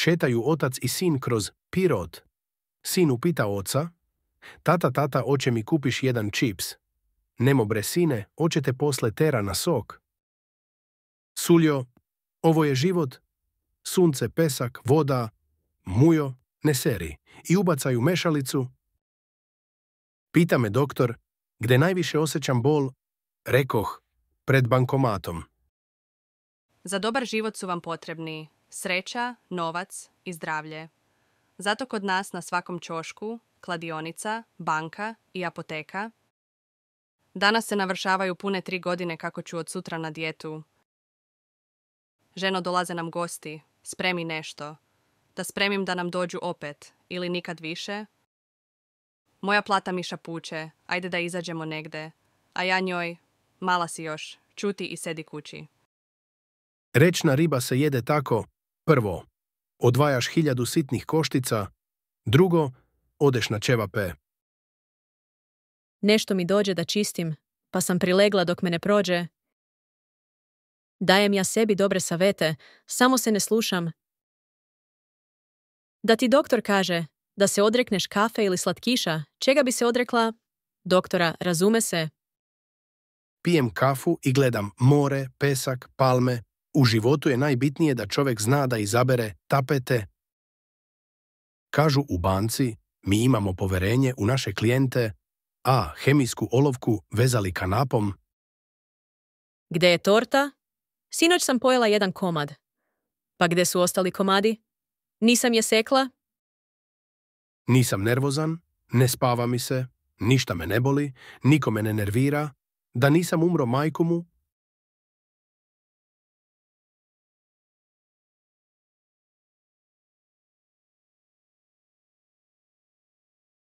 Šetaju otac i sin kroz Pirot. Sin upita oca: Tata, oće mi kupiš jedan čips? Nemo bre sine, oćete posle tera na sok. Suljo: ovo je život. Sunce, pesak, voda. Mujo: ne seri. I ubacaju mešalicu. Pita me doktor, gde najviše osjećam bol? Rekoh, pred bankomatom. Za dobar život su vam potrebni sreća, novac i zdravlje. Zato kod nas na svakom ćošku, kladionica, banka i apoteka. Danas se navršavaju pune 3 godine kako ću od sutra na dijetu. Ženo, dolaze nam gosti, spremi nešto. Da spremim da nam dođu opet ili nikad više. Moja plata mi šapuće, ajde da izađemo negde. A ja njoj, mala si još, čuti i sedi kući. Rečna riba se jede tako: prvo, odvajaš 1000 sitnih koštica, drugo, odeš na ćevape. Nešto mi dođe da čistim, pa sam prilegla dok me ne prođe. Dajem ja sebi dobre savete, samo se ne slušam. Da ti doktor kaže da se odrekneš kafe ili slatkiša, čega bi se odrekla? Doktora, razume se. Pijem kafu i gledam more, pesak, palme. U životu je najbitnije da čovjek zna da izabere tapete. Kažu u banci, mi imamo poverenje u naše klijente, a hemijsku olovku vezali kanapom. Gde je torta? Sinoć sam pojela jedan komad. Pa gde su ostali komadi? Nisam je sekla? Nisam nervozan, ne spava mi se, ništa me ne boli, niko me ne nervira. Da nisam umro majku mu,